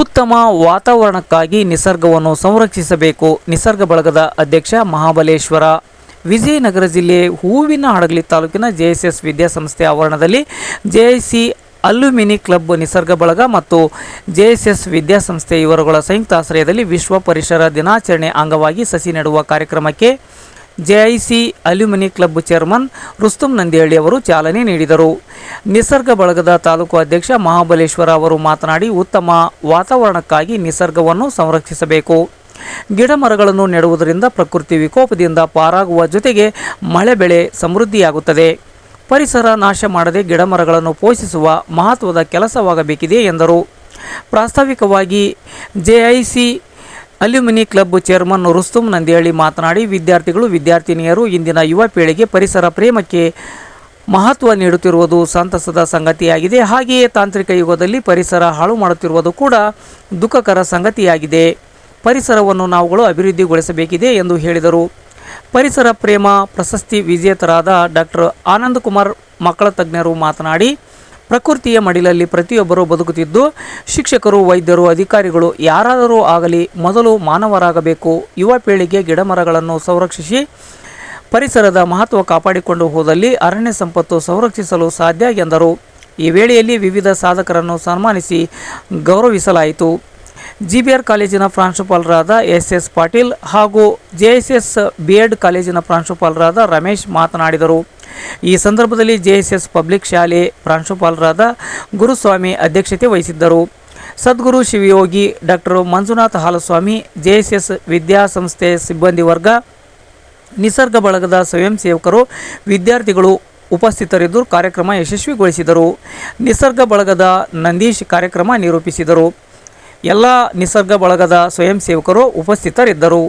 ಉತ್ತಮ ವಾತಾವರಣಕ್ಕಾಗಿ ನಿಸರ್ಗವನ್ನು ಸಂರಕ್ಷಿಸಬೇಕು. ನಿಸರ್ಗ ಬಳಗದ ಅಧ್ಯಕ್ಷ ಮಹಾಬಲೇಶ್ವರ. ವಿಜಯನಗರ ಜಿಲ್ಲೆ ಹೂವಿನ ಹಡಗಲಿ ತಾಲೂಕಿನ JSS ವಿದ್ಯಾಸಂಸ್ಥೆ ಆವರಣದಲ್ಲಿ JIC ಅಲ್ಯೂಮಿನಿ ಕ್ಲಬ್, ನಿಸರ್ಗ ಬಳಗ ಮತ್ತು JSS ವಿದ್ಯಾಸಂಸ್ಥೆ ಇವರುಗಳ ಸಂಯುಕ್ತ ಆಶ್ರಯದಲ್ಲಿ ವಿಶ್ವ ಪರಿಸರ ದಿನಾಚರಣೆ ಅಂಗವಾಗಿ ಸಸಿ ನೆಡುವ ಕಾರ್ಯಕ್ರಮಕ್ಕೆ JIC alumni club chairman Rustum Nandihalli ಅವರು ಚಾಲನೆ ನೀಡಿದರು. ನಿಸರ್ಗ ಬಳಗದ ತಾಲೂಕು ಅಧ್ಯಕ್ಷ ಮಹಾಬಲೇಶ್ವರ ಅವರು ಮಾತನಾಡಿ, ಉತ್ತಮ ವಾತಾವರಣಕ್ಕಾಗಿ ನಿಸರ್ಗವನ್ನು ಸಂರಕ್ಷಿಸಬೇಕು. ಗಿಡ ಮರಗಳನ್ನು ನೆಡುವುದರಿಂದ ಪ್ರಕೃತಿ ವಿಕೋಪದಿಂದ ಪಾರಾಗುವ ಜೊತೆಗೆ ಮಳೆ ಬೆಳೆ ಸಮೃದ್ಧಿಯಾಗುತ್ತದೆ. ಪರಿಸರ ನಾಶ ಮಾಡದೆ ಗಿಡ ಮರಗಳನ್ನು ಪೋಷಿಸುವ ಮಹತ್ವದ ಕೆಲಸವಾಗಬೇಕಿದೆ ಎಂದರು. ಪ್ರಾಸ್ತಾವಿಕವಾಗಿ JIC alumni club chairman Rustum Nandihalli ಮಾತನಾಡಿ, ವಿದ್ಯಾರ್ಥಿಗಳು ವಿದ್ಯಾರ್ಥಿನಿಯರು ಇಂದಿನ ಯುವ ಪೀಳಿಗೆ ಪರಿಸರ ಪ್ರೇಮಕ್ಕೆ ಮಹತ್ವ ನೀಡುತ್ತಿರುವುದು ಸಂತಸದ ಸಂಗತಿಯಾಗಿದೆ. ಹಾಗೆಯೇ ತಾಂತ್ರಿಕ ಯುಗದಲ್ಲಿ ಪರಿಸರ ಹಾಳು ಮಾಡುತ್ತಿರುವುದು ಕೂಡ ದುಃಖಕರ ಸಂಗತಿಯಾಗಿದೆ. ಪರಿಸರವನ್ನು ನಾವುಗಳು ಅಭಿವೃದ್ಧಿಗೊಳಿಸಬೇಕಿದೆ ಎಂದು ಹೇಳಿದರು. ಪರಿಸರ ಪ್ರೇಮ ಪ್ರಶಸ್ತಿ ವಿಜೇತರಾದ ಡಾಕ್ಟರ್ ಆನಂದ್ ಕುಮಾರ್ ಮಕ್ಕಳ ತಜ್ಞರು ಮಾತನಾಡಿ, ಪ್ರಕೃತಿಯ ಮಡಿಲಲ್ಲಿ ಪ್ರತಿಯೊಬ್ಬರೂ ಬದುಕುತ್ತಿದ್ದು, ಶಿಕ್ಷಕರು, ವೈದ್ಯರು, ಅಧಿಕಾರಿಗಳು ಯಾರಾದರೂ ಆಗಲಿ ಮೊದಲು ಮಾನವರಾಗಬೇಕು. ಯುವ ಪೀಳಿಗೆ ಗಿಡಮರಗಳನ್ನು ಸಂರಕ್ಷಿಸಿ ಪರಿಸರದ ಮಹತ್ವ ಕಾಪಾಡಿಕೊಂಡು ಹೋದಲ್ಲಿ ಅರಣ್ಯ ಸಂಪತ್ತು ಸಂರಕ್ಷಿಸಲು ಸಾಧ್ಯ ಎಂದರು. ಈ ವೇಳೆಯಲ್ಲಿ ವಿವಿಧ ಸಾಧಕರನ್ನು ಸನ್ಮಾನಿಸಿ ಗೌರವಿಸಲಾಯಿತು. GBR ಕಾಲೇಜಿನ ಪ್ರಾಂಶುಪಾಲರಾದ SS ಪಾಟೀಲ್ ಹಾಗೂ JSS B.Ed ಕಾಲೇಜಿನ ಪ್ರಾಂಶುಪಾಲರಾದ ರಮೇಶ್ ಮಾತನಾಡಿದರು. ಈ ಸಂದರ್ಭದಲ್ಲಿ JSS ಪಬ್ಲಿಕ್ ಶಾಲೆ ಪ್ರಾಂಶುಪಾಲರಾದ ಗುರುಸ್ವಾಮಿ ಅಧ್ಯಕ್ಷತೆ ವಹಿಸಿದ್ದರು. ಸದ್ಗುರು ಶಿವಯೋಗಿ ಡಾಕ್ಟರ್ ಮಂಜುನಾಥ ಹಾಲಸ್ವಾಮಿ, JSS ವಿದ್ಯಾಸಂಸ್ಥೆ ಸಿಬ್ಬಂದಿ ವರ್ಗ, ನಿಸರ್ಗ ಬಳಗದ ಸ್ವಯಂ ಸೇವಕರು, ವಿದ್ಯಾರ್ಥಿಗಳು ಉಪಸ್ಥಿತರಿದ್ದು ಕಾರ್ಯಕ್ರಮ ಯಶಸ್ವಿಗೊಳಿಸಿದರು. ನಿಸರ್ಗ ಬಳಗದ ನಂದೀಶ್ ಕಾರ್ಯಕ್ರಮ ನಿರೂಪಿಸಿದರು. ಎಲ್ಲ ನಿಸರ್ಗ ಬಳಗದ ಸ್ವಯಂ ಸೇವಕರು ಉಪಸ್ಥಿತರಿದ್ದರು.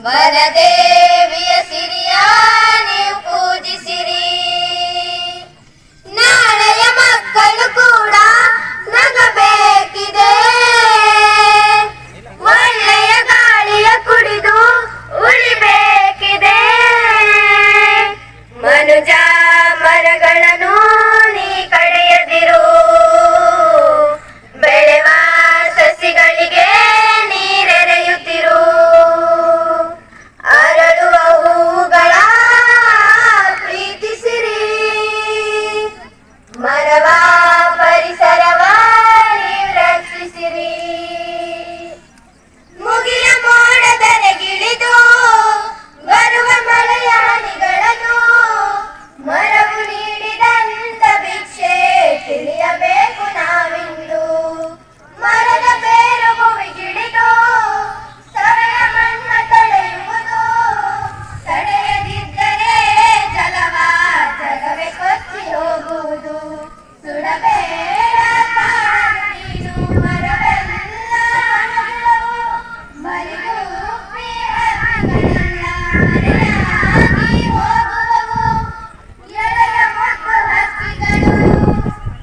ವನದೇವಿಯ ಸಿರಿಯ ನೀವು ಪೂಜಿಸಿರಿ. ನಾಳೆಯ ಮಕ್ಕಳು ಕೂಡ ನಗಬೇಕಿದೆ. ಒಳ್ಳೆಯ ಗಾಳಿಯ ಕುಡಿದು ಉಳಿಬೇಕಿದೆ. ಮನುಜ ಮರಗಳನ್ನು ನೀ ಕಡೆಯದಿರು. ಬೆಳೆವ ಸಸಿಗಳಿಗೆ ನೀರೆರೆಯುತ್ತಿರು. ಅರಳುವ ಹೂಗಳ ಪ್ರೀತಿಸಿರಿ. ಮರವ ಪರಿಸರವ ನೀವು ರಕ್ಷಿಸಿರಿ. ಮುಗಿಲ ಮೋಡದರೆಗಿಳಿದು ಬರುವ ಮಳೆಯ ಹನಿಗಳನ್ನು ಮರವು ನೀಡಿದಂತ ಭಿಕ್ಷೆ ತಿಳಿಯಬೇಕು ನಾವಿಂದು. ಮರದ ಬೇರು ಭೂಮಿಗಿಳಿದು ಸವೆಯ ಮಣ್ಣ ತಡೆಯುವುದು. ತಡೆಯದಿದ್ದರೆ ಜಲವ ಜಗವೇ ಕೊಚ್ಚಿ ಹೋಗುವುದು. ಸುಡಬೇಡ ಕಾಡು ನೀನು ಮರವೆಲ್ಲ ಒಣಗಿದವು. ಮರಿಗುಪ್ಪಿ ಹಕ್ಕಿಗಳೆಲ್ಲ ಮರೆಯಾಗಿ ಹೋಗುವವು. ಎಳೆಯ ಮಕ್ಕಳು ಹಕ್ಕಿಗಳು,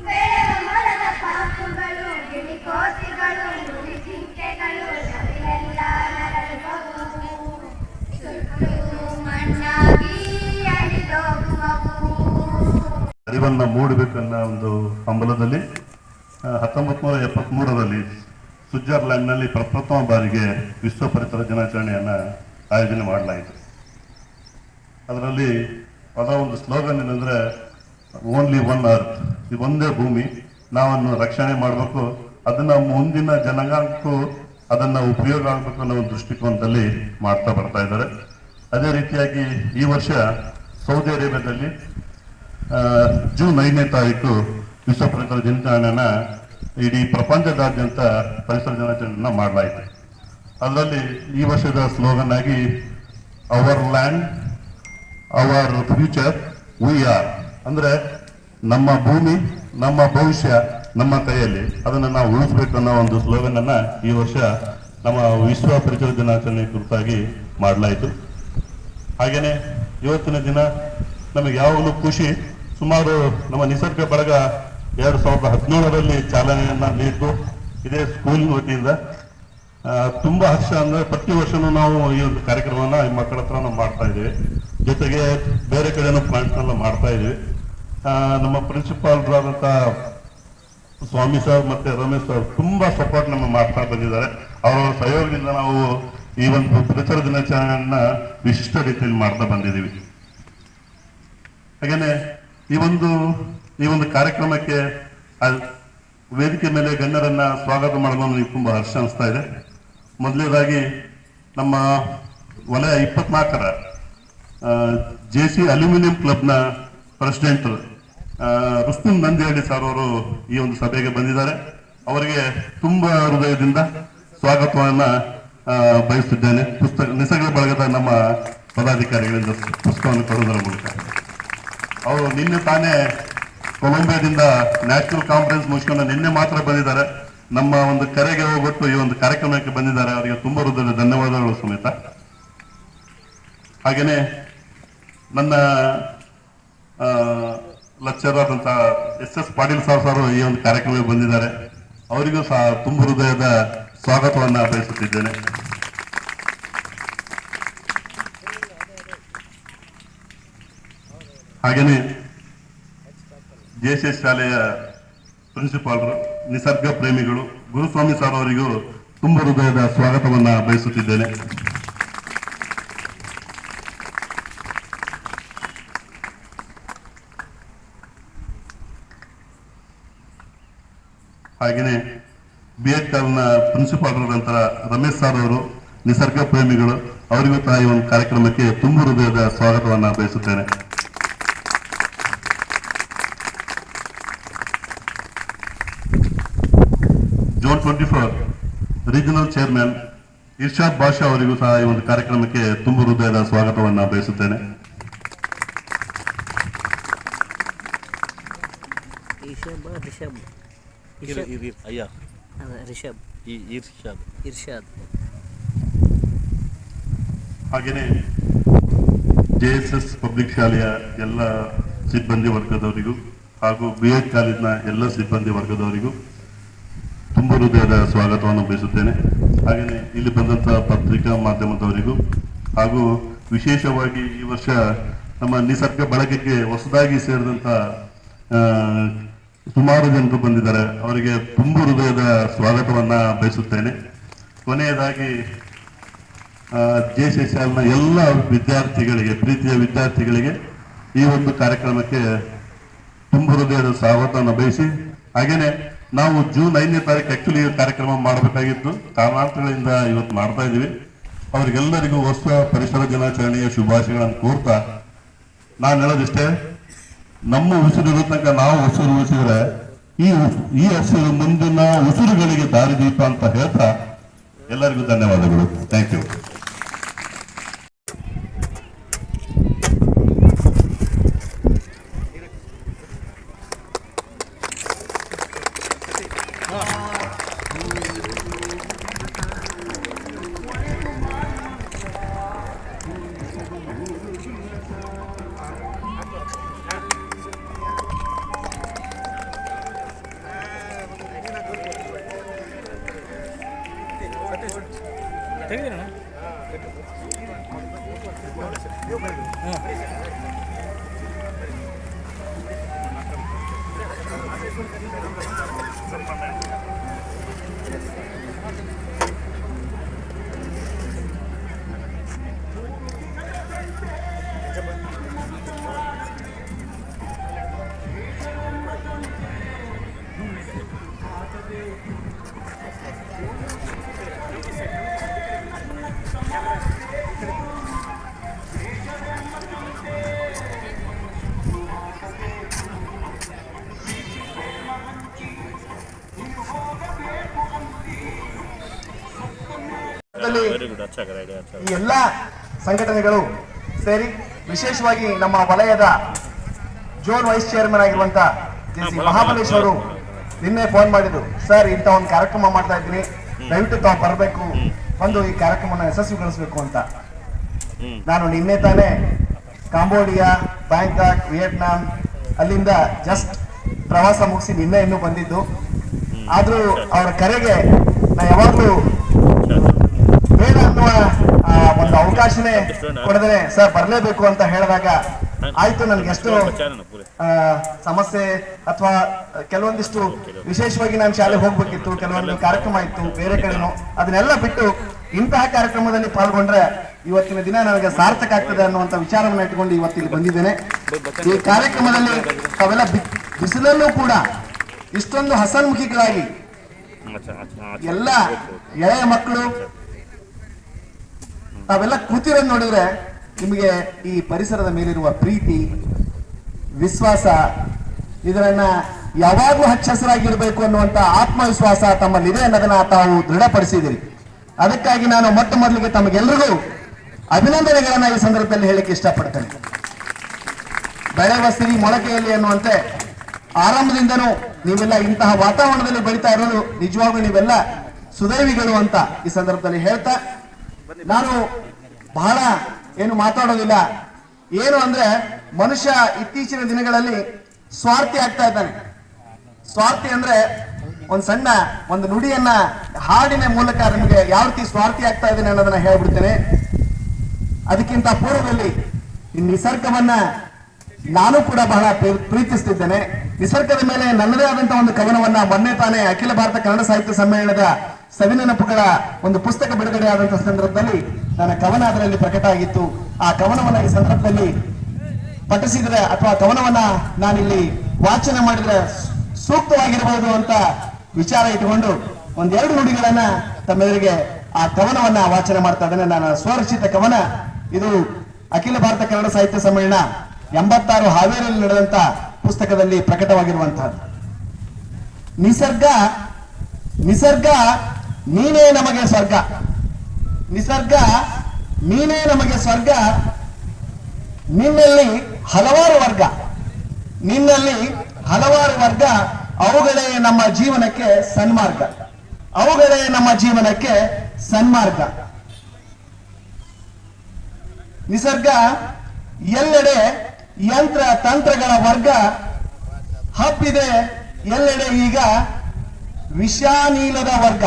ಬೆಳೆವ ಮರದ ಪಾಪುಗಳು, ಗಿಳಿಕೋತಿಗಳು, ನುಡಿ ಜಿಂಕೆಗಳು ನವಿಲೆಲ್ಲ ನರಳುವವು. ಸುಟ್ಟು ಮಣ್ಣಾಗಿ ಅಳಿದೋಗುವವು. ಅರಿವನ್ನು ಮೂಡಬೇಕನ್ನೋ ಒಂದು ಹಂಬಲದಲ್ಲಿ 1973ರಲ್ಲಿ ಸ್ವಿಟ್ಜರ್ಲ್ಯಾಂಡ್ನಲ್ಲಿ ಪ್ರಪ್ರಥಮ ಬಾರಿಗೆ ವಿಶ್ವ ಪರಿಸರ ದಿನಾಚರಣೆಯನ್ನು ಆಯೋಜನೆ ಮಾಡಲಾಯಿತು. ಅದರಲ್ಲಿ ಅದರ ಒಂದು ಸ್ಲೋಗನ್ ಏನಂದರೆ, ಓನ್ಲಿ ಒನ್ ಅರ್ತ್, ಇದು ಒಂದೇ ಭೂಮಿ, ನಾವನ್ನು ರಕ್ಷಣೆ ಮಾಡಬೇಕು, ಅದನ್ನು ಮುಂದಿನ ಜನಾಂಗಕ್ಕೂ ಅದನ್ನು ಉಪಯೋಗ ಆಗಬೇಕು ಅನ್ನೋ ಒಂದು ದೃಷ್ಟಿಕೋನದಲ್ಲಿ ಮಾಡ್ತಾ ಬರ್ತಾ ಇದ್ದಾರೆ. ಅದೇ ರೀತಿಯಾಗಿ ಈ ವರ್ಷ ಸೌದಿ ಅರೇಬಿಯಾದಲ್ಲಿ ಜೂನ್ 5ನೇ ತಾರೀಕು ವಿಶ್ವ ಪರಿಸರ ದಿನಾಚರಣೆಯನ್ನು ಇಡೀ ಪ್ರಪಂಚದಾದ್ಯಂತ ಪರಿಸರ ದಿನಾಚರಣೆಯನ್ನು ಮಾಡಲಾಯಿತು. ಅದರಲ್ಲಿ ಈ ವರ್ಷದ ಸ್ಲೋಗನ್ ಆಗಿ hour land our future we are, ಅಂದರೆ ನಮ್ಮ ಭೂಮಿ ನಮ್ಮ ಭವಿಷ್ಯ ನಮ್ಮ ಕೈಯಲ್ಲಿ, ಅದನ್ನು ನಾವು ಉಳಿಸ್ಬೇಕು ಅನ್ನೋ ಒಂದು ಸ್ಲೋಗನ್ ಅನ್ನ ಈ ವರ್ಷ ನಮ್ಮ ವಿಶ್ವ ಪರಿಸರ ದಿನಾಚರಣೆ ಕುರಿತಾಗಿ ಮಾಡಲಾಯಿತು. ಹಾಗೇನೆ ಇವತ್ತಿನ ದಿನ ನಮಗೆ ಯಾವಾಗಲೂ ಖುಷಿ. ಸುಮಾರು ನಮ್ಮ ನಿಸರ್ಗ ಬಳಗ 2017ರಲ್ಲಿ ಚಾಲನೆಯನ್ನ ನೀಡಿದ್ದು ಇದೇ ಸ್ಕೂಲ್ ವತಿಯಿಂದ. ತುಂಬಾ ಹರ್ಷ ಅಂದ್ರೆ ಪ್ರತಿ ವರ್ಷನೂ ನಾವು ಈ ಒಂದು ಕಾರ್ಯಕ್ರಮವನ್ನ ಮಕ್ಕಳ ಹತ್ರ ನಾವು ಮಾಡ್ತಾ ಇದ್ದೀವಿ. ಜೊತೆಗೆ ಬೇರೆ ಕಡೆನೂ ಪ್ಲಾಂಟ್ಸ್ನೆಲ್ಲ ಮಾಡ್ತಾ ಇದೀವಿ. ನಮ್ಮ ಪ್ರಿನ್ಸಿಪಾಲ್ರಾದಂಥ ಸ್ವಾಮಿ ಸರ್ ಮತ್ತೆ ರಮೇಶ್ ಸರ್ ತುಂಬಾ ಸಪೋರ್ಟ್ ನಮ್ಮ ಮಾಡ್ತಾ ಬಂದಿದ್ದಾರೆ. ಅವರ ಸಹಯೋಗದಿಂದ ನಾವು ಈ ಒಂದು ಪರಿಸರ ದಿನಾಚರಣೆಯನ್ನ ವಿಶಿಷ್ಟ ರೀತಿಯಲ್ಲಿ ಮಾಡ್ತಾ ಬಂದಿದ್ದೀವಿ. ಹಾಗೇನೆ ಈ ಒಂದು ಕಾರ್ಯಕ್ರಮಕ್ಕೆ ವೇದಿಕೆ ಮೇಲೆ ಗಣ್ಯರನ್ನ ಸ್ವಾಗತ ಮಾಡಲು ನನಗೆ ತುಂಬಾ ಹರ್ಷ ಅನಿಸ್ತಾ ಇದೆ. ಮೊದಲನೇದಾಗಿ ನಮ್ಮ ವಲಯ 24ರ JC ಅಲ್ಯೂಮಿನಿಯಂ ಕ್ಲಬ್ನ ಪ್ರೆಸಿಡೆಂಟ್ ರುಸ್ತುಂ ನಂದಿಹಳ್ಳಿ ಸರ್ ಅವರು ಈ ಒಂದು ಸಭೆಗೆ ಬಂದಿದ್ದಾರೆ. ಅವರಿಗೆ ತುಂಬಾ ಹೃದಯದಿಂದ ಸ್ವಾಗತವನ್ನ ಬಯಸುತ್ತಿದ್ದೇನೆ. ನಿಸರ್ಗ ಬಳಗದ ನಮ್ಮ ಪದಾಧಿಕಾರಿಗಳಿಂದ ಪುಸ್ತಕವನ್ನು ಕೊಡುವುದರ ಮೂಲಕ. ಅವರು ನಿನ್ನೆ ತಾನೇ ಕೊಲಂಬಿಯಾದಿಂದ ನ್ಯಾಷನಲ್ ಕಾನ್ಫರೆನ್ಸ್ ಮುಗಿಸ್ಕೊಂಡು ನಿನ್ನೆ ಮಾತ್ರ ಬಂದಿದ್ದಾರೆ. ನಮ್ಮ ಒಂದು ಕರೆಗೆ ಹೋಗ್ಬಿಟ್ಟು ಈ ಒಂದು ಕಾರ್ಯಕ್ರಮಕ್ಕೆ ಬಂದಿದ್ದಾರೆ. ಅವರಿಗೆ ತುಂಬಾ ಹೃದಯದ ಧನ್ಯವಾದಗಳು ಸಮೇತ. ಹಾಗೇನೆ ನನ್ನ ಲೆಕ್ಚರರ್ ಆದಂತ SS ಪಾಟೀಲ್ ಸರ್ ಈ ಒಂದು ಕಾರ್ಯಕ್ರಮಕ್ಕೆ ಬಂದಿದ್ದಾರೆ. ಅವರಿಗೂ ಸಹ ತುಂಬ ಹೃದಯದ ಸ್ವಾಗತವನ್ನ ಬಯಸುತ್ತಿದ್ದೇನೆ. ಹಾಗೇನೆ JCS ಶಾಲೆಯ ಪ್ರಿನ್ಸಿಪಾಲರು, ನಿಸರ್ಗ ಪ್ರೇಮಿಗಳು ಗುರುಸ್ವಾಮಿ ಸರ್ ಅವರಿಗೂ ತುಂಬ ಹೃದಯದ ಸ್ವಾಗತವನ್ನ ಬಯಸುತ್ತಿದ್ದೇನೆ. ಹಾಗೆಯೇ BH ಕಾಲೇಜಿನ ಪ್ರಿನ್ಸಿಪಾಲರಾದಂತಹ ರಮೇಶ್ ಸರ್ ಅವರು ನಿಸರ್ಗ ಪ್ರೇಮಿಗಳು, ಅವರಿಗೂ ಸಹ ಈ ಒಂದು ಕಾರ್ಯಕ್ರಮಕ್ಕೆ ತುಂಬ ಹೃದಯದ ಸ್ವಾಗತವನ್ನ ಬಯಸುತ್ತೇನೆ. Zone 24 regional chairman Irshad Basha ಅವರಿಗೂ ಸಹ ಈ ಒಂದು ಕಾರ್ಯಕ್ರಮಕ್ಕೆ ತುಂಬ ಹೃದಯದ ಸ್ವಾಗತವನ್ನ ಬಯಸುತ್ತೇನೆ. ಹಾಗೇನೆ JSS ಪಬ್ಲಿಕ್ ಶಾಲೆಯ ಎಲ್ಲ ಸಿಬ್ಬಂದಿ ವರ್ಗದವರಿಗೂ ಹಾಗೂ BH ಕಾಲೇಜಿನ ಎಲ್ಲ ಸಿಬ್ಬಂದಿ ವರ್ಗದವರಿಗೂ ತುಂಬ ಹೃದಯದ ಸ್ವಾಗತವನ್ನು ಬಯಸುತ್ತೇನೆ. ಹಾಗೆಯೇ ಇಲ್ಲಿ ಬಂದಂತಹ ಪತ್ರಿಕಾ ಮಾಧ್ಯಮದವರಿಗೂ ಹಾಗೂ ವಿಶೇಷವಾಗಿ ಈ ವರ್ಷ ನಮ್ಮ ನಿಸರ್ಗ ಬಳಗಕ್ಕೆ ಹೊಸದಾಗಿ ಸೇರಿದಂತ ಸುಮಾರು ಜನರು ಬಂದಿದ್ದಾರೆ. ಅವರಿಗೆ ತುಂಬ ಹೃದಯದ ಸ್ವಾಗತವನ್ನ ಬಯಸುತ್ತೇನೆ. ಕೊನೆಯದಾಗಿ JCS ಶಾಲೆನ ಎಲ್ಲ ವಿದ್ಯಾರ್ಥಿಗಳಿಗೆ, ಪ್ರೀತಿಯ ವಿದ್ಯಾರ್ಥಿಗಳಿಗೆ ಈ ಒಂದು ಕಾರ್ಯಕ್ರಮಕ್ಕೆ ತುಂಬ ಹೃದಯದ ಸ್ವಾಗತವನ್ನು ಬಯಸಿ, ಹಾಗೇನೆ ನಾವು ಜೂನ್ 5ನೇ ತಾರೀಕು ಆಕ್ಚುಲಿ ಕಾರ್ಯಕ್ರಮ ಮಾಡಬೇಕಾಗಿತ್ತು, ಕಾರಣಾಂತರಗಳಿಂದ ಇವತ್ತು ಮಾಡ್ತಾ ಇದ್ದೀವಿ. ಅವರಿಗೆಲ್ಲರಿಗೂ ವರ್ಷ ಪರಿಸರ ದಿನಾಚರಣೆಯ ಶುಭಾಶಯಗಳನ್ನು ಕೋರ್ತಾ ನಾನು ಹೇಳೋದಿಷ್ಟೇ, ನಮ್ಮ ಉಸಿರಿರೋ ತನಕ ನಾವು ಉಸಿರು ಉಳಿಸಿದ್ರೆ ಈ ಹಸಿರು ಮುಂದಿನ ಉಸಿರುಗಳಿಗೆ ದಾರಿದೀಪ ಅಂತ ಹೇಳ್ತಾ ಎಲ್ಲರಿಗೂ ಧನ್ಯವಾದಗಳು. Thank you. ಈ ಎಲ್ಲ ಸಂಘಟನೆಗಳು ಸೇರಿ ವಿಶೇಷವಾಗಿ ನಮ್ಮ ವಲಯದ ಜೋನ್ ವೈಸ್ ಚೇರ್ಮನ್ ಆಗಿರುವಂತ JC ಮಹಾಬಲೇಶ್ ಅವರು ನಿನ್ನೆ ಫೋನ್ ಮಾಡಿದ್ರು, ಸರ್ ಇಂಥ ಒಂದು ಕಾರ್ಯಕ್ರಮ ಮಾಡ್ತಾ ಇದ್ದೀನಿ, ದಯವಿಟ್ಟು ತಾವು ಬರಬೇಕು, ಬಂದು ಈ ಕಾರ್ಯಕ್ರಮನ ಯಶಸ್ವಿಗೊಳಿಸಬೇಕು ಅಂತ. ನಾನು ನಿನ್ನೆ ತಾನೇ ಕಾಂಬೋಡಿಯಾ, ಬ್ಯಾಂಕಾಕ್, ವಿಯೆಟ್ನಾಂ ಅಲ್ಲಿಂದ ಜಸ್ಟ್ ಪ್ರವಾಸ ಮುಗಿಸಿ ನಿನ್ನೆ ಇನ್ನೂ ಬಂದಿದ್ದು. ಆದ್ರೂ ಅವರ ಕರೆಗೆ ನಾ ಯಾವಾಗ್ಲೂ ಬೇಡ ಅನ್ನುವ ಒಂದು ಅವಕಾಶನೇ ಕೊಡದೆ ಸರ್ ಬರಲೇಬೇಕು ಅಂತ ಹೇಳಿದಾಗ ಆಯ್ತು. ನನ್ಗೆ ಎಷ್ಟು ಸಮಸ್ಯೆ ಅಥವಾ ಕೆಲವೊಂದಿಷ್ಟು ವಿಶೇಷವಾಗಿ ನಾನು ಶಾಲೆಗೆ ಹೋಗ್ಬೇಕಿತ್ತು, ಕೆಲವೊಂದು ಕಾರ್ಯಕ್ರಮ ಇತ್ತು ಬೇರೆ ಕಡೆನೂ, ಅದನ್ನೆಲ್ಲ ಬಿಟ್ಟು ಇಂತಹ ಕಾರ್ಯಕ್ರಮದಲ್ಲಿ ಪಾಲ್ಗೊಂಡ್ರೆ ಇವತ್ತಿನ ದಿನ ನನಗೆ ಸಾರ್ಥಕ ಆಗ್ತದೆ ಅನ್ನುವಂಥ ವಿಚಾರವನ್ನು ಇಟ್ಕೊಂಡು ಇವತ್ತಿಲ್ಲಿ ಬಂದಿದ್ದೇನೆ. ಈ ಕಾರ್ಯಕ್ರಮದಲ್ಲಿ ತಾವೆಲ್ಲ ಬಿಸಿಲಲ್ಲೂ ಕೂಡ ಇಷ್ಟೊಂದು ಹಸನ್ಮುಖಿಗಳಾಗಿ ಎಲ್ಲ ಎಳೆಯ ಮಕ್ಕಳು ತಾವೆಲ್ಲ ಕೂತಿರೋದು ನೋಡಿದ್ರೆ ನಿಮಗೆ ಈ ಪರಿಸರದ ಮೇಲಿರುವ ಪ್ರೀತಿ, ವಿಶ್ವಾಸ, ಇದನ್ನ ಯಾವಾಗಲೂ ಹಚ್ಚ ಹಸಿರಾಗಿರ್ಬೇಕು ಅನ್ನುವಂತ ಆತ್ಮವಿಶ್ವಾಸ ತಮ್ಮಲ್ಲಿದೆ ಅನ್ನೋದನ್ನ ತಾವು ದೃಢಪಡಿಸಿದಿರಿ. ಅದಕ್ಕಾಗಿ ನಾನು ಮೊಟ್ಟ ಮೊದಲಿಗೆ ತಮಗೆಲ್ಲರಿಗೂ ಅಭಿನಂದನೆಗಳನ್ನ ಈ ಸಂದರ್ಭದಲ್ಲಿ ಹೇಳಿಕ್ಕೆ ಇಷ್ಟಪಡ್ತೇನೆ. ಬೆಳೆಯುವ ಸಿರಿ ಮೊಳಕೆಯಲ್ಲಿ ಅನ್ನುವಂತೆ ಆರಂಭದಿಂದನೂ ನೀವೆಲ್ಲ ಇಂತಹ ವಾತಾವರಣದಲ್ಲಿ ಬೆಳೀತಾ ಇರೋದು ನಿಜವಾಗ್ಲೂ ನೀವೆಲ್ಲ ಸುದೈವಿಗಳು ಅಂತ ಈ ಸಂದರ್ಭದಲ್ಲಿ ಹೇಳ್ತಾ, ನಾನು ಬಹಳ ಏನು ಮಾತಾಡೋದಿಲ್ಲ. ಏನು ಅಂದ್ರೆ ಮನುಷ್ಯ ಇತ್ತೀಚಿನ ದಿನಗಳಲ್ಲಿ ಸ್ವಾರ್ಥಿ ಆಗ್ತಾ ಇದ್ದಾನೆ. ಸ್ವಾರ್ಥಿ ಅಂದ್ರೆ ಒಂದು ನುಡಿಯನ್ನ ಹಾಡಿನ ಮೂಲಕ ನಿಮಗೆ ಯಾವ ರೀತಿ ಸ್ವಾರ್ಥಿ ಆಗ್ತಾ ಇದ್ದೇನೆ ಅನ್ನೋದನ್ನ ಹೇಳ್ಬಿಡ್ತೇನೆ. ಅದಕ್ಕಿಂತ ಪೂರ್ವದಲ್ಲಿ ಈ ನಿಸರ್ಗವನ್ನ ನಾನು ಕೂಡ ಬಹಳ ಪ್ರೀತಿಸ್ತಿದ್ದೇನೆ. ನಿಸರ್ಗದ ಮೇಲೆ ನನ್ನದೇ ಆದಂತಹ ಒಂದು ಕವನವನ್ನ ಮೊನ್ನೆ ತಾನೇ ಅಖಿಲ ಭಾರತ ಕನ್ನಡ ಸಾಹಿತ್ಯ ಸಮ್ಮೇಳನದ ಸವಿನೆನಪುಗಳ ಒಂದು ಪುಸ್ತಕ ಬಿಡುಗಡೆ ಆದಂತಹ ಸಂದರ್ಭದಲ್ಲಿ ನನ್ನ ಕವನ ಅದರಲ್ಲಿ ಪ್ರಕಟ ಆಗಿತ್ತು. ಆ ಕವನವನ್ನ ಈ ಸಂದರ್ಭದಲ್ಲಿ ಪಠಿಸಿದ್ರೆ ಅಥವಾ ಕವನವನ್ನ ನಾನಿಲ್ಲಿ ವಾಚನ ಮಾಡಿದ್ರೆ ಸೂಕ್ತವಾಗಿರಬಹುದು ಅಂತ ವಿಚಾರ ಇಟ್ಟುಕೊಂಡು ಒಂದೆರಡು ನುಡಿಗಳನ್ನ ತಮ್ಮೆದುರಿಗೆ ಆ ಕವನವನ್ನ ವಾಚನ ಮಾಡ್ತಾ ಇದ್ದೇನೆ. ನನ್ನ ಸ್ವರಚಿತ ಕವನ ಇದು ಅಖಿಲ ಭಾರತ ಕನ್ನಡ ಸಾಹಿತ್ಯ ಸಮ್ಮೇಳನ 86 ಹಾವೇರಿಯಲ್ಲಿ ನಡೆದಂತ ಪುಸ್ತಕದಲ್ಲಿ ಪ್ರಕಟವಾಗಿರುವಂತಹದ್ದು. ನಿಸರ್ಗ ನೀನೇ ನಮಗೆ ಸ್ವರ್ಗ, ನಿಸರ್ಗ ನೀನೇ ನಮಗೆ ಸ್ವರ್ಗ, ನಿನ್ನಲ್ಲಿ ಹಲವಾರು ವರ್ಗ, ನಿನ್ನಲ್ಲಿ ಹಲವಾರು ವರ್ಗ, ಅವುಗಳೇ ನಮ್ಮ ಜೀವನಕ್ಕೆ ಸನ್ಮಾರ್ಗ, ಅವುಗಳೇ ನಮ್ಮ ಜೀವನಕ್ಕೆ ಸನ್ಮಾರ್ಗ. ನಿಸರ್ಗ ಎಲ್ಲೆಡೆ ಯಂತ್ರ ತಂತ್ರಗಳ ವರ್ಗ ಹಬ್ಬಿದೆ, ಎಲ್ಲೆಡೆ ಈಗ ವಿಷಾನೀಲದ ವರ್ಗ.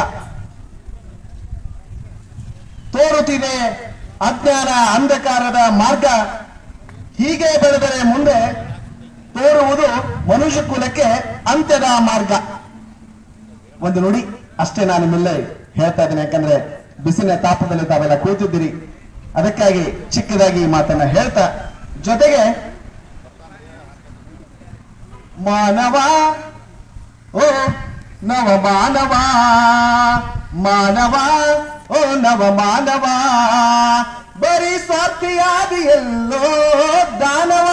ತೋರುತ್ತಿದೆ ಅಜ್ಞಾನ ಅಂಧಕಾರದ ಮಾರ್ಗ, ಹೀಗೆ ಬೆಳೆದರೆ ಮುಂದೆ ತೋರುವುದು ಮನುಷ್ಯ ಕುಲಕ್ಕೆ ಅಂತ್ಯದ ಮಾರ್ಗ. ಒಂದು ನುಡಿ ಅಷ್ಟೇ ನಾನು ನಿಮ್ಮೆಲ್ಲ ಹೇಳ್ತಾ ಇದ್ದೇನೆ, ಯಾಕಂದ್ರೆ ಬಿಸಿಲಿನ ತಾಪದಲ್ಲಿ ತಾವೆಲ್ಲ ಕೂತಿದ್ದೀರಿ. ಅದಕ್ಕಾಗಿ ಚಿಕ್ಕದಾಗಿ ಈ ಮಾತನ್ನ ಹೇಳ್ತಾ, ಜೊತೆಗೆ ಮಾನವ ಓ ನವ ಮಾನವ, ಮಾನವ ಓ ನವ ಮಾನವ, ಬರೀ ಸ್ವಾರ್ಥಿಯಾದಿ ಎಲ್ಲೋ ದಾನವ,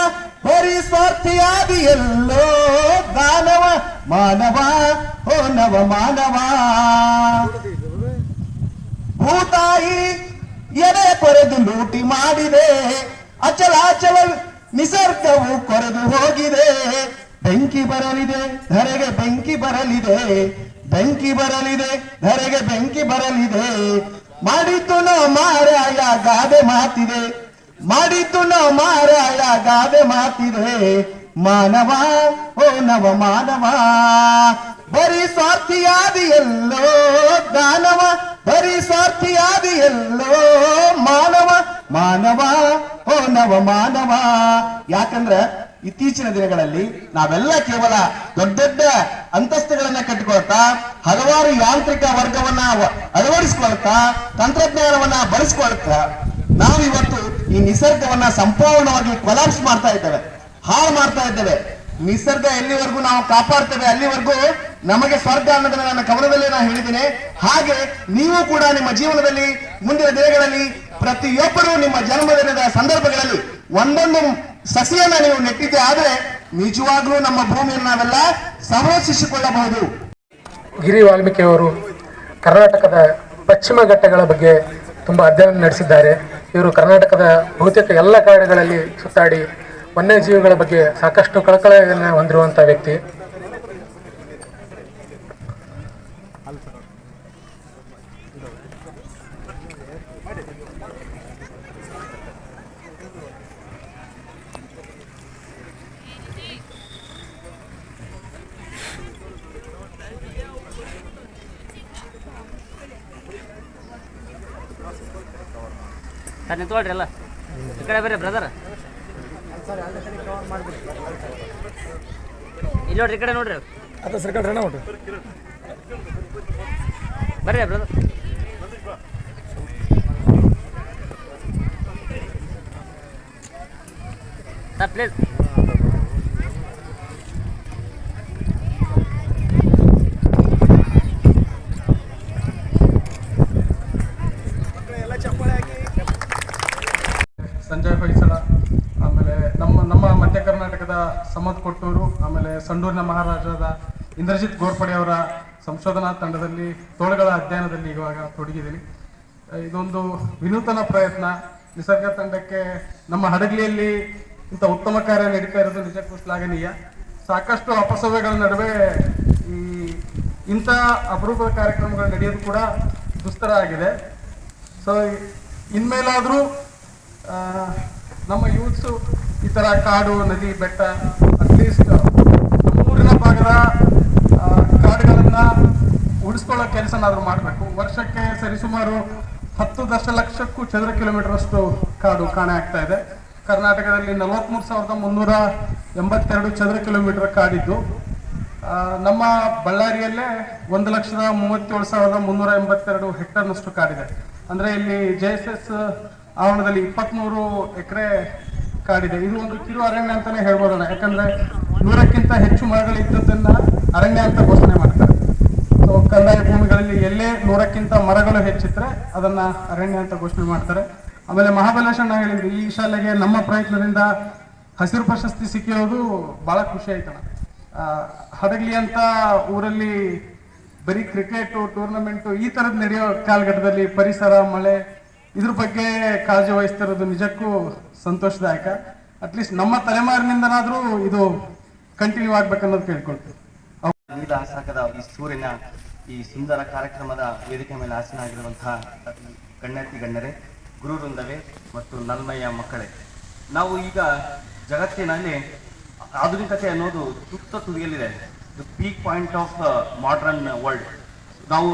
ಬರೀ ಸ್ವಾರ್ಥಿಯಾದಿ ಎಲ್ಲೋ ದಾನವ, ಮಾನವ ಓ ನವ ಮಾನವ. ಭೂತಾಯಿ ಎದೆ ಕೊರೆದು ಲೂಟಿ ಮಾಡಿದೆ, ಅಚಲಾಚಲ ನಿಸರ್ಗವು ಕೊರೆದು ಹೋಗಿದೆ. ಬೆಂಕಿ ಬರಲಿದೆ ಧರೆಗೆ ಬೆಂಕಿ ಬರಲಿದೆ, ಬೆಂಕಿ ಬರಲಿದೆ ಧರೆಗೆ ಬೆಂಕಿ ಬರಲಿದೆ. ಮಾಡಿದ್ದು ನಾವು ಮಾರಾಯ ಗಾದೆ ಮಾತಿದೆ, ಮಾಡಿದ್ದು ನಾವು ಮಾರಾಯ ಗಾದೆ ಮಾತಿದೆ. ಮಾನವ ಓ ನವ ಮಾನವ, ಬರೀ ಸ್ವಾರ್ಥಿಯಾದಿ ಎಲ್ಲೋ ದಾನವ, ಬರೀ ಸ್ವಾರ್ಥಿಯಾದಿ ಎಲ್ಲೋ ಮಾನವ, ಮಾನವ ಓ ನವ ಮಾನವ. ಯಾಕಂದ್ರೆ ಇತ್ತೀಚಿನ ದಿನಗಳಲ್ಲಿ ನಾವೆಲ್ಲ ಕೇವಲ ದೊಡ್ಡ ದೊಡ್ಡ ಅಂತಸ್ತುಗಳನ್ನ ಕಟ್ಟಿಕೊಳ್ತಾ, ಹಲವಾರು ಯಾಂತ್ರಿಕ ವರ್ಗವನ್ನ ಅಳವಡಿಸಿಕೊಳ್ತಾ, ತಂತ್ರಜ್ಞಾನವನ್ನ ಬಳಸಿಕೊಳ್ತಾ ನಾವಿವತ್ತು ಈ ನಿಸರ್ಗವನ್ನ ಸಂಪೂರ್ಣವಾಗಿ ಕೊಲಾಪ್ಸ್ ಮಾಡ್ತಾ ಇದ್ದೇವೆ, ಹಾಳು ಮಾಡ್ತಾ ಇದ್ದೇವೆ. ನಿಸರ್ಗ ಎಲ್ಲಿವರೆಗೂ ನಾವು ಕಾಪಾಡ್ತೇವೆ ಅಲ್ಲಿವರೆಗೂ ನಮಗೆ ಸ್ವರ್ಗ ಅನ್ನೋದನ್ನ ನನ್ನ ಕವನದಲ್ಲಿ ನಾನು ಹೇಳಿದ್ದೇನೆ. ಹಾಗೆ ನೀವು ಕೂಡ ನಿಮ್ಮ ಜೀವನದಲ್ಲಿ ಮುಂದಿನ ದಿನಗಳಲ್ಲಿ ಪ್ರತಿಯೊಬ್ಬರು ನಿಮ್ಮ ಜನ್ಮದಿನದ ಸಂದರ್ಭಗಳಲ್ಲಿ ಒಂದೊಂದು ಸಸಿಯನ್ನ ನೀವು ನೆಟ್ಟಿದ್ದೆ ಆದ್ರೆ ನಿಜವಾಗ್ಲೂ ನಮ್ಮ ಭೂಮಿಯನ್ನು ನಾವೆಲ್ಲ ಸಂರಕ್ಷಿಸಿಕೊಳ್ಳಬಹುದು. ಗಿರಿ ವಾಲ್ಮೀಕಿ ಅವರು ಕರ್ನಾಟಕದ ಪಶ್ಚಿಮ ಘಟ್ಟಗಳ ಬಗ್ಗೆ ತುಂಬಾ ಅಧ್ಯಯನ ನಡೆಸಿದ್ದಾರೆ. ಇವರು ಕರ್ನಾಟಕದ ಬಹುತೇಕ ಎಲ್ಲ ಕಾಡುಗಳಲ್ಲಿ ಸುತ್ತಾಡಿ ವನ್ಯಜೀವಿಗಳ ಬಗ್ಗೆ ಸಾಕಷ್ಟು ಕಳಕಳಿಯನ್ನು ಹೊಂದಿರುವಂಥ ವ್ಯಕ್ತಿ. ಸರ್ ನಿಂತ್ಕೊಳ್ರಿ ಎಲ್ಲ ಈ ಕಡೆ ಬರ್ರಿ ಬ್ರದರ್. ಇಲ್ಲಿ ನೋಡ್ರಿ, ಈ ಕಡೆ ನೋಡ್ರಿ. ಅದು ಸರ್ಕಾರ ನೋಡ್ರಿ ಬರ್ರಿ brother. Sir please. Sanjay Hoysala, ಆಮೇಲೆ ನಮ್ಮ ಮಧ್ಯ ಕರ್ನಾಟಕದ ಸಮದ್ ಕೊಟ್ಟೂರು, ಆಮೇಲೆ ಸಂಡೂರಿನ ಮಹಾರಾಜಾದ ಇಂದ್ರಜಿತ್ ಗೋರ್ಪಡೆ ಅವರ ಸಂಶೋಧನಾ ತಂಡದಲ್ಲಿ ತೋಳುಗಳ ಅಧ್ಯಯನದಲ್ಲಿ ಇವಾಗ ತೊಡಗಿದ್ದೀನಿ. ಇದೊಂದು ವಿನೂತನ ಪ್ರಯತ್ನ. ನಿಸರ್ಗ ತಂಡಕ್ಕೆ ನಮ್ಮ ಹಡಗಲಿಯಲ್ಲಿ ಇಂಥ ಉತ್ತಮ ಕಾರ್ಯ ನಡೀತಾ ಇರೋದು ನಿಜಕ್ಕೂ ಶ್ಲಾಘನೀಯ. ಸಾಕಷ್ಟು ಅಪಸವ್ಯಗಳ ನಡುವೆ ಇಂಥ ಅಪರೂಪದ ಕಾರ್ಯಕ್ರಮಗಳು ನಡೆಯೋದು ಕೂಡ ದುಸ್ತರ ಆಗಿದೆ. ಸೊ ಇನ್ಮೇಲಾದರೂ ನಮ್ಮ ಯೂತ್ಸು ಈ ಥರ ಕಾಡು, ನದಿ, ಬೆಟ್ಟ, ಅಟ್ಲೀಸ್ಟ್ ನಮ್ಮೂರಿನ ಭಾಗದ ಕಾಡುಗಳನ್ನು ಉಳಿಸ್ಕೊಳ್ಳೋ ಕೆಲಸನಾದರೂ ಮಾಡಬೇಕು. ವರ್ಷಕ್ಕೆ ಸರಿಸುಮಾರು 10 ದಶಲಕ್ಷಕ್ಕೂ ಚದರ ಕಿಲೋಮೀಟರ್ ಅಷ್ಟು ಕಾಡು ಕಾಣೆ ಆಗ್ತಾ ಇದೆ. ಕರ್ನಾಟಕದಲ್ಲಿ 43,382 ಚದರ ಕಿಲೋಮೀಟರ್ ಕಾಡಿದ್ದು, ನಮ್ಮ ಬಳ್ಳಾರಿಯಲ್ಲೇ 1,37,382 ಹೆಕ್ಟರ್ನಷ್ಟು ಕಾಡಿದೆ. ಅಂದರೆ ಇಲ್ಲಿ JSS ಆವರಣದಲ್ಲಿ 23 ಎಕರೆ ಕಾಡಿದೆ. ಇದು ಒಂದು ಕಿರು ಅರಣ್ಯ ಅಂತಾನೆ ಹೇಳ್ಬೋದಣ್ಣ. ಯಾಕಂದ್ರೆ 100ಕ್ಕಿಂತ ಹೆಚ್ಚು ಮರಗಳಿದ್ದದನ್ನ ಅರಣ್ಯ ಅಂತ ಘೋಷಣೆ ಮಾಡ್ತಾರೆ. ಸೊ ಕಂದಾಯ ಭೂಮಿಗಳಲ್ಲಿ ಎಲ್ಲೇ 100ಕ್ಕಿಂತ ಮರಗಳು ಹೆಚ್ಚಿದ್ರೆ ಅದನ್ನ ಅರಣ್ಯ ಅಂತ ಘೋಷಣೆ ಮಾಡ್ತಾರೆ. ಆಮೇಲೆ ಮಹಾಬಲೇಶಣ್ಣ ಹೇಳಿದ್ರು, ಈ ಶಾಲೆಗೆ ನಮ್ಮ ಪ್ರಯತ್ನದಿಂದ ಹಸಿರು ಪ್ರಶಸ್ತಿ ಸಿಕ್ಕಿರೋದು ಬಹಳ ಖುಷಿ ಆಯ್ತಣ್ಣ. ಹಡಗಲಿ ಅಂತ ಊರಲ್ಲಿ ಬರೀ ಕ್ರಿಕೆಟ್ ಟೂರ್ನಮೆಂಟು ಈ ಥರದ್ದು ನಡೆಯೋ ಕಾಲಘಟ್ಟದಲ್ಲಿ ಪರಿಸರ, ಮಳೆ ಇದ್ರ ಬಗ್ಗೆ ಕಾಳಜಿ ವಹಿಸ್ತಿರೋದು ನಿಜಕ್ಕೂ ಸಂತೋಷದಾಯಕ. ಅಟ್ಲೀಸ್ಟ್ ನಮ್ಮ ತಲೆಮಾರಿನಿಂದನಾದ್ರೂ ಇದು ಕಂಟಿನ್ಯೂ ಆಗ್ಬೇಕನ್ನೋದು ಕೇಳ್ಕೊಳ್ತೀವಿ. ನೀಲ ಆಸಾಕದ ಈ ಸೂರ್ಯನ ಈ ಸುಂದರ ಕಾರ್ಯಕ್ರಮದ ವೇದಿಕೆ ಮೇಲೆ ಆಸೀನರಾಗಿರುವಂತಹ ಗಣ್ಯಾತಿ ಗಣ್ಯರೇ, ಗುರು ವೃಂದವೇ ಮತ್ತು ನಲ್ಮಯ್ಯ ಮಕ್ಕಳೇ, ನಾವು ಈಗ ಜಗತ್ತಿನಲ್ಲಿ ಆಧುನಿಕತೆ ಅನ್ನೋದು ತುತ್ತ ತುದಿಯಲ್ಲಿದೆ. The peak point of modern world. ನಾವು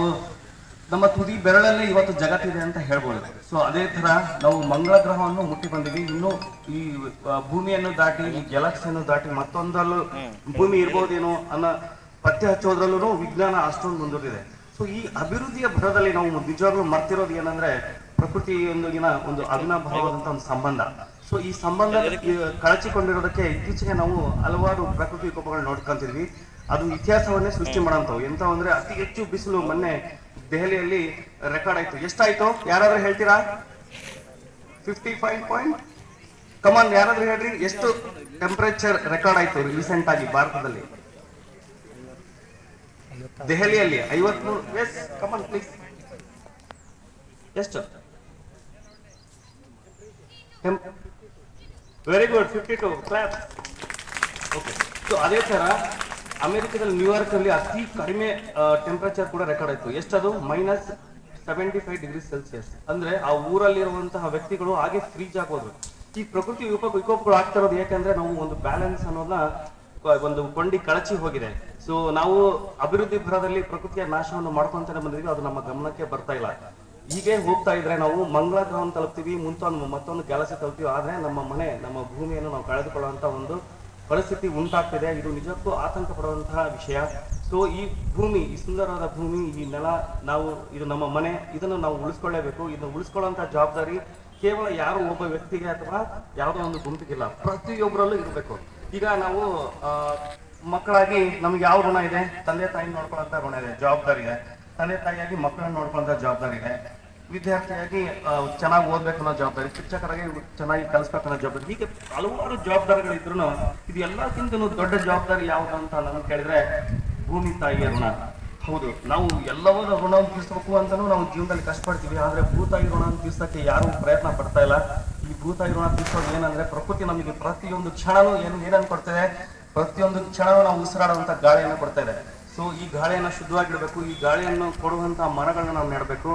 ನಮ್ಮ ತುದಿ ಬೆರಳಲ್ಲೇ ಇವತ್ತು ಜಗತ್ತಿದೆ ಅಂತ ಹೇಳ್ಬೋದು. ಸೊ ಅದೇ ತರ ನಾವು ಮಂಗಳ ಗ್ರಹವನ್ನು ಮುಟ್ಟಿ ಬಂದಿವಿ. ಇನ್ನು ಈ ಭೂಮಿಯನ್ನು ದಾಟಿ, ಈ ಗ್ಯಾಲಕ್ಸಿಯನ್ನು ದಾಟಿ ಮತ್ತೊಂದರಲ್ಲೂ ಭೂಮಿ ಇರ್ಬೋದೇನೋ ಅನ್ನೋ ಪತ್ತೆ ಹಚ್ಚೋದ್ರಲ್ಲೂ ವಿಜ್ಞಾನ ಅಷ್ಟೊಂದು ಮುಂದುವರಿದೆ. ಸೊ ಈ ಅಭಿವೃದ್ಧಿಯ ಭರದಲ್ಲಿ ನಾವು ನಿಜವಾಗ್ಲೂ ಮರ್ತಿರೋದು ಏನಂದ್ರೆ ಪ್ರಕೃತಿಯೊಂದಿಗಿನ ಒಂದು ಅವಿನಾಭಾವವಾದಂತ ಒಂದು ಸಂಬಂಧ. ಸೊ ಈ ಸಂಬಂಧ ಕಳಚಿಕೊಂಡಿರೋದಕ್ಕೆ ಇತ್ತೀಚೆಗೆ ನಾವು ಹಲವಾರು ಪ್ರಕೃತಿ ವಿಕೋಪಗಳು ನೋಡ್ಕೊಂತಿದ್ವಿ. ಅದು ಇತಿಹಾಸವನ್ನೇ ಸೃಷ್ಟಿ ಮಾಡೋಂಥವು. ಎಂತ ಅಂದ್ರೆ ಅತಿ ಹೆಚ್ಚು ಬಿಸಿಲು ಮೊನ್ನೆ ದೆಹಲಿಯಲ್ಲಿ ರೆಕಾರ್ಡ್ ಆಯ್ತು. ಎಷ್ಟಾಯ್ತು ಯಾರಾದ್ರೂ ಹೇಳ್ತೀರಾ? 55 ಪಾಯಿಂಟ್. ಕಮಾನ್, ಯಾರಾದ್ರೂ ಹೇಳ್ರಿ, ಎಷ್ಟು ಟೆಂಪರೇಚರ್ ರೆಕಾರ್ಡ್ ಆಯ್ತು ರೀಸೆಂಟ್ ಆಗಿ ಭಾರತದಲ್ಲಿ? ದೆಹಲಿಯಲ್ಲಿ 53. Yes, come on please. ಎಷ್ಟು? Very good, 52. Clap. Okay. So ಅದೇ ತರ ಅಮೆರಿಕದಲ್ಲಿ ನ್ಯೂಯಾರ್ಕ್ ಅಲ್ಲಿ ಅತಿ ಕಡಿಮೆ ಟೆಂಪರೇಚರ್ ಕೂಡ ರೆಕಾರ್ಡ್ ಆಯ್ತು. ಎಷ್ಟದು? -75 ಡಿಗ್ರಿ ಸೆಲ್ಸಿಯಸ್. ಅಂದ್ರೆ ಆ ಊರಲ್ಲಿರುವಂತಹ ವ್ಯಕ್ತಿಗಳು ಹಾಗೆ ಫ್ರೀಜ್ ಆಗೋದು. ಈ ಪ್ರಕೃತಿ ವಿಕೋಪಗಳು ಆಗ್ತಾ ಇರೋದು ಯಾಕಂದ್ರೆ ನಾವು ಒಂದು ಬ್ಯಾಲೆನ್ಸ್ ಅನ್ನೋದನ್ನ ಒಂದು ಕೊಂಡಿ ಕಳಚಿ ಹೋಗಿದೆ. ಸೊ ನಾವು ಅಭಿವೃದ್ಧಿ ಭರದಲ್ಲಿ ಪ್ರಕೃತಿಯ ನಾಶವನ್ನು ಮಾಡ್ಕೊಂತಾನೆ ಬಂದಿದ್ವಿ, ಅದು ನಮ್ಮ ಗಮನಕ್ಕೆ ಬರ್ತಾ ಇಲ್ಲ. ಹೀಗೆ ಹೋಗ್ತಾ ಇದ್ರೆ ನಾವು ಮಂಗಳ ಗ್ರಹವನ್ನು ತಲುಪ್ತೀವಿ, ಮತ್ತೊಂದು ಗ್ಯಾಲಕ್ಸಿ ತಲುಪ್ತೀವಿ. ಆದ್ರೆ ನಮ್ಮ ಮನೆ, ನಮ್ಮ ಭೂಮಿಯನ್ನು ನಾವು ಕಳೆದುಕೊಳ್ಳುವಂತ ಒಂದು ಪರಿಸ್ಥಿತಿ ಉಂಟಾಗ್ತಿದೆ. ಇದು ನಿಜಕ್ಕೂ ಆತಂಕ ಪಡುವಂತಹ ವಿಷಯ. ಸೊ ಈ ಭೂಮಿ, ಈ ಸುಂದರವಾದ ಭೂಮಿ, ಈ ನೆಲ, ಇದು ನಮ್ಮ ಮನೆ, ಇದನ್ನು ನಾವು ಉಳಿಸ್ಕೊಳ್ಳೇಬೇಕು. ಇದನ್ನು ಉಳಿಸ್ಕೊಳ್ಳುವಂತಹ ಜವಾಬ್ದಾರಿ ಕೇವಲ ಯಾರೋ ಒಬ್ಬ ವ್ಯಕ್ತಿಗೆ ಅಥವಾ ಯಾವುದೋ ಒಂದು ಗುಂಪಿಗಿಲ್ಲ, ಪ್ರತಿಯೊಬ್ಬರಲ್ಲೂ ಇರಬೇಕು. ಈಗ ನಾವು ಮಕ್ಕಳಾಗಿ ನಮ್ಗೆ ಯಾವ ಋಣ ಇದೆ? ತಂದೆ ತಾಯಿ ನೋಡ್ಕೊಳ್ಳುವಂತ ಋಣ ಇದೆ, ಜವಾಬ್ದಾರಿ ಇದೆ. ತಂದೆ ತಾಯಿಯಾಗಿ ಮಕ್ಕಳನ್ನ ನೋಡ್ಕೊಳ್ಳುವಂತ ಜವಾಬ್ದಾರಿ ಇದೆ. ವಿದ್ಯಾರ್ಥಿಯಾಗಿ ಚೆನ್ನಾಗಿ ಓದ್ಬೇಕು ಅನ್ನೋ ಜವಾಬ್ದಾರಿ, ಶಿಕ್ಷಕರಾಗಿ ಚೆನ್ನಾಗಿ ಕಲಿಸ್ಬೇಕು ಅನ್ನೋ ಜವಾಬ್ದಾರಿ. ಹೀಗೆ ಹಲವಾರು ಜವಾಬ್ದಾರಿಗಳಿದ್ರು ಇದು ಎಲ್ಲಕ್ಕಿಂತ ದೊಡ್ಡ ಜವಾಬ್ದಾರಿ ಯಾವುದು ಅಂತ ನಮ್ಗೆ ಕೇಳಿದ್ರೆ ಭೂಮಿ ತಾಯಿಯ ಋಣ. ಹೌದು, ನಾವು ಎಲ್ಲವನ್ನ ಋಣವನ್ನು ತೀರ್ಸ್ಬೇಕು ಅಂತಾನು ನಾವು ಜೀವನದಲ್ಲಿ ಕಷ್ಟಪಡ್ತೀವಿ. ಆದ್ರೆ ಭೂತಾಯಿ ಋಣವನ್ನು ತೀರ್ಸಕ್ಕೆ ಯಾರು ಪ್ರಯತ್ನ ಪಡ್ತಾ ಇಲ್ಲ. ಈ ಭೂತಾಯಿ ಋಣ ತೀರ್ಸೋದು ಏನಂದ್ರೆ ಪ್ರಕೃತಿ ನಮಗೆ ಪ್ರತಿಯೊಂದು ಕ್ಷಣನೂ ಏನನ್ನು ಕೊಡ್ತದೆ, ಪ್ರತಿಯೊಂದು ಕ್ಷಣನೂ ನಾವು ಉಸಿರಾಡುವಂತ ಗಾಳಿಯನ್ನು ಕೊಡ್ತಾ ಇದೆ. ಸೊ ಈ ಗಾಳಿಯನ್ನು ಶುದ್ಧವಾಗಿಡಬೇಕು, ಈ ಗಾಳಿಯನ್ನು ಕೊಡುವಂತಹ ಮರಗಳನ್ನ ನಾವು ನೆಡಬೇಕು.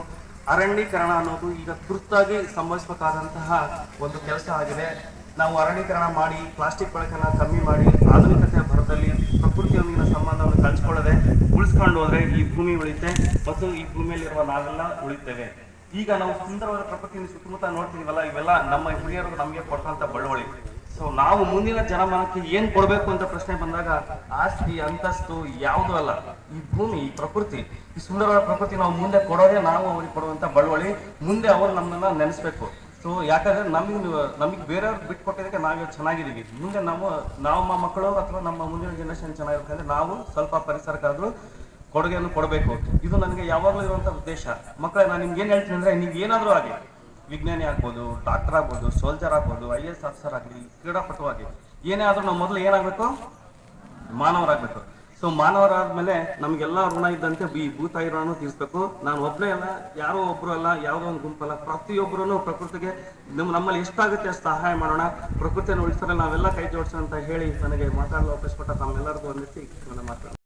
ಅರಣ್ಯೀಕರಣ ಅನ್ನೋದು ಈಗ ತುರ್ತಾಗಿ ಸಂಭವಿಸಬೇಕಾದಂತಹ ಒಂದು ಕೆಲಸ ಆಗಿದೆ. ನಾವು ಅರಣ್ಯೀಕರಣ ಮಾಡಿ ಪ್ಲಾಸ್ಟಿಕ್ ಬಳಕೆನ ಕಮ್ಮಿ ಮಾಡಿ ಆಧುನಿಕತೆಯ ಭರದಲ್ಲಿ ಪ್ರಕೃತಿಯೊಂದಿಗಿನ ಸಂಬಂಧವನ್ನು ಕಳ್ಕೊಳ್ಳದೆ ಉಳಿಸ್ಕೊಂಡು ಹೋದ್ರೆ ಈ ಭೂಮಿ ಉಳಿತೆ ಮತ್ತು ಈ ಭೂಮಿಯಲ್ಲಿರುವ ನಾವೆಲ್ಲ ಉಳಿತೇವೆ. ಈಗ ನಾವು ಸುಂದರವಾದ ಪ್ರಕೃತಿಯನ್ನು ಸುತ್ತಮುತ್ತ ನೋಡ್ತೀವಲ್ಲ, ಇವೆಲ್ಲ ನಮ್ಮ ಹಿರಿಯರು ನಮಗೆ ಕೊಟ್ಟಂತ ಬಳುವಳಿ. ಸೊ ನಾವು ಮುಂದಿನ ಜನಮಾನಕ್ಕೆ ಏನ್ ಕೊಡ್ಬೇಕು ಅಂತ ಪ್ರಶ್ನೆ ಬಂದಾಗ ಆಸ್ತಿ ಅಂತಸ್ತು ಯಾವುದೂ ಅಲ್ಲ, ಈ ಭೂಮಿ, ಈ ಪ್ರಕೃತಿ, ಈ ಸುಂದರವಾದ ಪ್ರಕೃತಿ ನಾವು ಮುಂದೆ ಕೊಡೋದೇ ನಾವು ಅವ್ರಿಗೆ ಕೊಡುವಂತ ಬಳುವಳಿ. ಮುಂದೆ ಅವರು ನಮ್ಮನ್ನ ನೆನೆಸ್ಬೇಕು. ಸೊ ಯಾಕಂದ್ರೆ ನಮಗೆ ಬೇರೆಯವ್ರು ಬಿಟ್ಕೊಟ್ಟಿದ್ದಕ್ಕೆ ನಾವೇ ಚೆನ್ನಾಗಿದ್ದೀವಿ. ಮುಂದೆ ನಮ್ಮ ಮಕ್ಕಳು ಅಥವಾ ನಮ್ಮ ಮುಂದಿನ ಜನರೇಷನ್ ಚೆನ್ನಾಗಿರ್ಬೇಕಂದ್ರೆ ನಾವು ಸ್ವಲ್ಪ ಪರಿಸರಕ್ಕಾದ್ರೂ ಕೊಡುಗೆಯನ್ನು ಕೊಡಬೇಕು. ಇದು ನನಗೆ ಯಾವಾಗಲೂ ಇರುವಂತ ಉದ್ದೇಶ. ಮಕ್ಕಳೇ, ನಾನು ನಿಮ್ಗೆ ಏನ್ ಹೇಳ್ತೀನಿ ಅಂದ್ರೆ, ನೀವು ಏನಾದ್ರೂ ಆಗಲಿ, ವಿಜ್ಞಾನಿ ಆಗ್ಬೋದು, ಡಾಕ್ಟರ್ ಆಗ್ಬೋದು, ಸೋಲ್ಜರ್ ಆಗ್ಬೋದು, IAS ಆಫೀಸರ್ ಆಗಲಿ, ಕ್ರೀಡಾಪಟು ಆಗಲಿ, ಏನೇ ಆದ್ರೂ ನಾವು ಮೊದಲು ಏನಾಗಬೇಕು, ಮಾನವರಾಗಬೇಕು. ಸೊ ಮಾನವರಾದ್ಮೇಲೆ ನಮ್ಗೆಲ್ಲ ಋಣ ಇದ್ದಂತೆ ಈ ಭೂತಾಯಿ ಋಣನೂ ತೀರಿಸ್ಬೇಕು. ನಾನು ಒಬ್ಬನೇ ಅಲ್ಲ, ಯಾರೋ ಒಬ್ರು ಅಲ್ಲ, ಯಾವುದೋ ಒಂದು ಗುಂಪಲ್ಲ, ಪ್ರತಿಯೊಬ್ಬರೂ ಪ್ರಕೃತಿಗೆ ನಮ್ಮಲ್ಲಿ ಎಷ್ಟಾಗುತ್ತೆ ಅಷ್ಟು ಸಹಾಯ ಮಾಡೋಣ. ಪ್ರಕೃತಿಯನ್ನು ಉಳಿಸಿದ್ರೆ ನಾವೆಲ್ಲ ಕೈ ಜೋಡಿಸೋಣ ಅಂತ ಹೇಳಿ ನನಗೆ ಮಾತಾಡಲು ಅವಕಾಶ ಕೊಟ್ಟ ತಮ್ಮೆಲ್ಲರಿಗೂ ವಂದಿಸಿ ನನ್ನ ಮಾತು